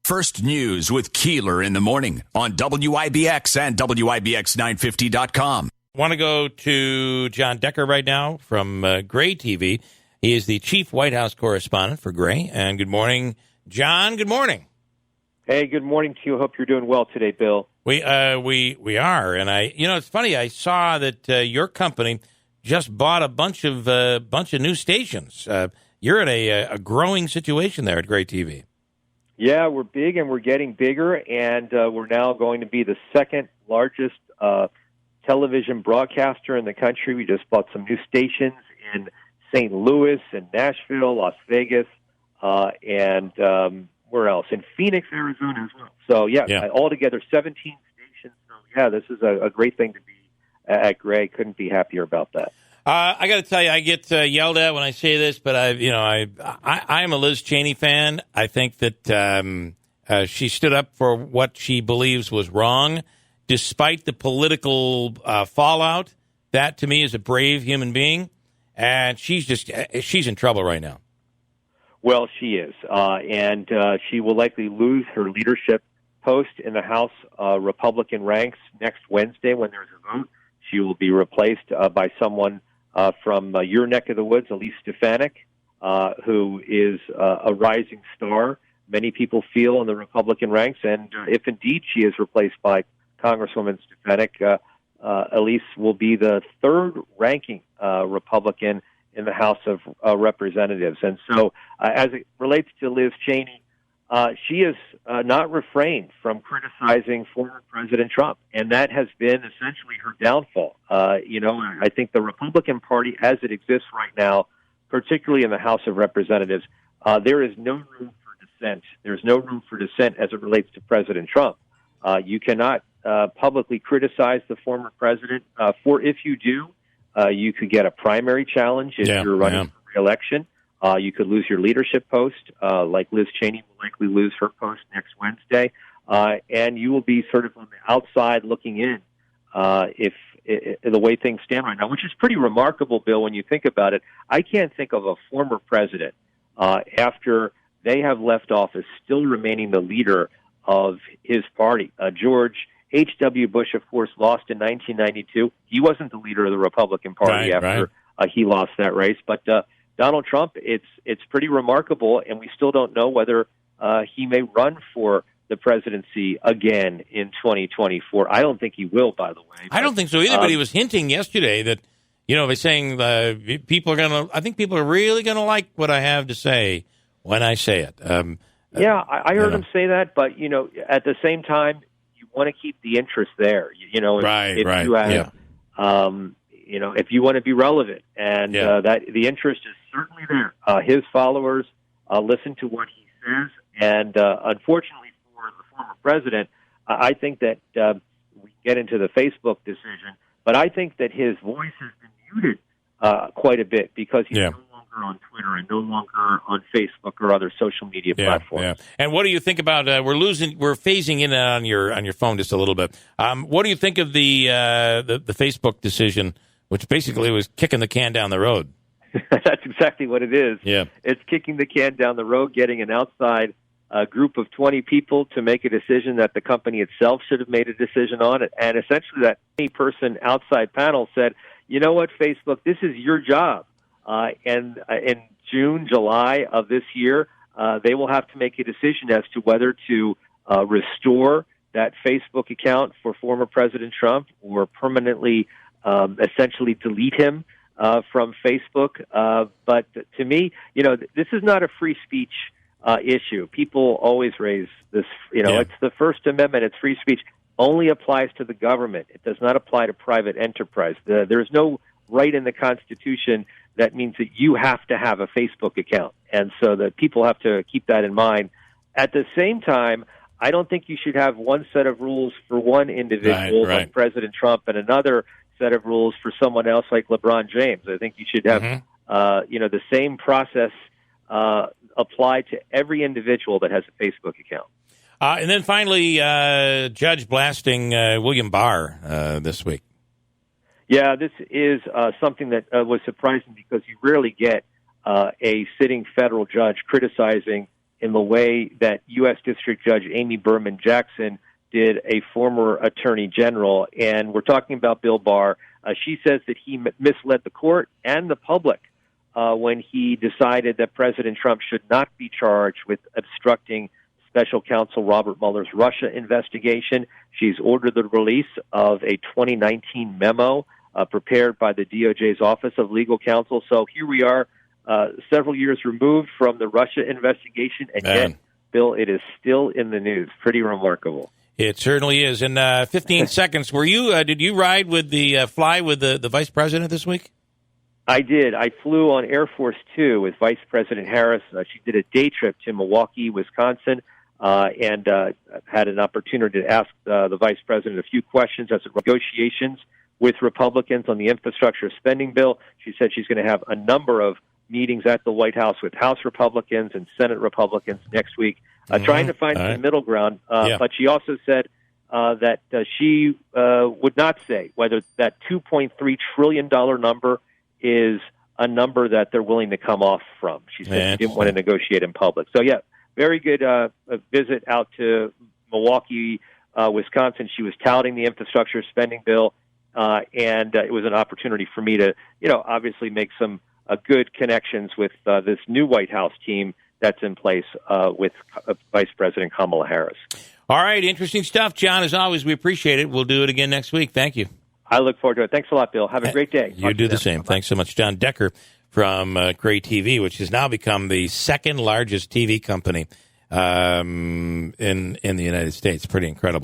First News with Keeler in the morning on WIBX and WIBX950.com. I want to go to John Decker right now from Gray TV. He is the chief White House correspondent for Gray. And good morning, John. Good morning. Hey, good morning to you. Hope you're doing well today, Bill. We are, and it's funny. I saw that your company just bought a bunch of new stations. You're at a growing situation there at Gray TV. Yeah, we're big and we're getting bigger, and we're now going to be the second largest television broadcaster in the country. We just bought some new stations in St. Louis and Nashville, Las Vegas, and where else? In Phoenix, Arizona as well. So, yeah. Altogether 17 stations. So, yeah, this is a great thing to be at Gray. Couldn't be happier about that. I got to tell you, I get yelled at when I say this, but I'm a Liz Cheney fan. I think that she stood up for what she believes was wrong, despite the political fallout. That to me is a brave human being, and she's in trouble right now. Well, she is, and she will likely lose her leadership post in the House Republican ranks next Wednesday when there's a vote. She will be replaced by someone from your neck of the woods, Elise Stefanik, who is a rising star, many people feel, in the Republican ranks. And if indeed she is replaced by Congresswoman Stefanik, Elise will be the third-ranking Republican in the House of Representatives. And so as it relates to Liz Cheney, she has not refrained from criticizing former President Trump, and that has been essentially her downfall. I think the Republican Party, as it exists right now, particularly in the House of Representatives, there is no room for dissent. There's no room for dissent as it relates to President Trump. You cannot publicly criticize the former president, if you do, you could get a primary challenge if you're running for re-election. You could lose your leadership post, like Liz Cheney will likely lose her post next Wednesday, and you will be sort of on the outside looking in if the way things stand right now, which is pretty remarkable, Bill, when you think about it. I can't think of a former president after they have left office still remaining the leader of his party. George H.W. Bush, of course, lost in 1992. He wasn't the leader of the Republican Party after he lost that race, but Donald Trump, it's pretty remarkable, and we still don't know whether he may run for the presidency again in 2024. I don't think he will, by the way. I don't think so either, but he was hinting yesterday that, by saying I think people are really going to like what I have to say when I say it. I heard him say that, but, at the same time, you want to keep the interest there. If you want to be relevant, and that the interest is certainly there. His followers listen to what he says, and unfortunately for the former president, I think that we get into the Facebook decision, but I think that his voice has been muted quite a bit because he's no longer on Twitter and no longer on Facebook or other social media platforms. Yeah. And what do you think about we're phasing in on your phone just a little bit? What do you think of the Facebook decision, which basically was kicking the can down the road? That's exactly what it is. Yeah. It's kicking the can down the road, getting an outside group of 20 people to make a decision that the company itself should have made a decision on. And essentially that 20-person outside panel said, you know what, Facebook, this is your job. And in June, July of this year, they will have to make a decision as to whether to restore that Facebook account for former President Trump or permanently essentially delete him from Facebook. But to me, this is not a free speech issue. People always raise this, it's the First Amendment, it's free speech, only applies to the government. It does not apply to private enterprise. There is no right in the Constitution that means that you have to have a Facebook account. And so that people have to keep that in mind. At the same time, I don't think you should have one set of rules for one individual like President Trump and another set of rules for someone else like LeBron James. I think you should have, the same process apply to every individual that has a Facebook account. And then finally, Judge blasting William Barr this week. Yeah, this is something that was surprising because you rarely get a sitting federal judge criticizing in the way that U.S. District Judge Amy Berman Jackson did a former attorney general. And we're talking about Bill Barr. She says that he misled the court and the public when he decided that President Trump should not be charged with obstructing Special Counsel Robert Mueller's Russia investigation. She's ordered the release of a 2019 memo prepared by the DOJ's Office of Legal Counsel. So here we are, several years removed from the Russia investigation, and yet, Bill, it is still in the news. Pretty remarkable. It certainly is. In 15 seconds, were you? Did you ride with the fly with the vice president this week? I did. I flew on Air Force Two with Vice President Harris. She did a day trip to Milwaukee, Wisconsin, and had an opportunity to ask the vice president a few questions as to negotiations with Republicans on the infrastructure spending bill. She said she's going to have a number of meetings at the White House with House Republicans and Senate Republicans next week, trying to find some middle ground. But she also said that she would not say whether that $2.3 trillion number is a number that they're willing to come off from. She said she didn't want to negotiate in public. So, yeah, very good visit out to Milwaukee, Wisconsin. She was touting the infrastructure spending bill, and it was an opportunity for me to, obviously make some good connections with this new White House team that's in place with Vice President Kamala Harris. All right, interesting stuff, John. As always, we appreciate it. We'll do it again next week. Thank you. I look forward to it. Thanks a lot, Bill. Have a great day. You do the same. Bye-bye. Thanks so much. John Decker from Gray TV, which has now become the second largest TV company in the United States. Pretty incredible.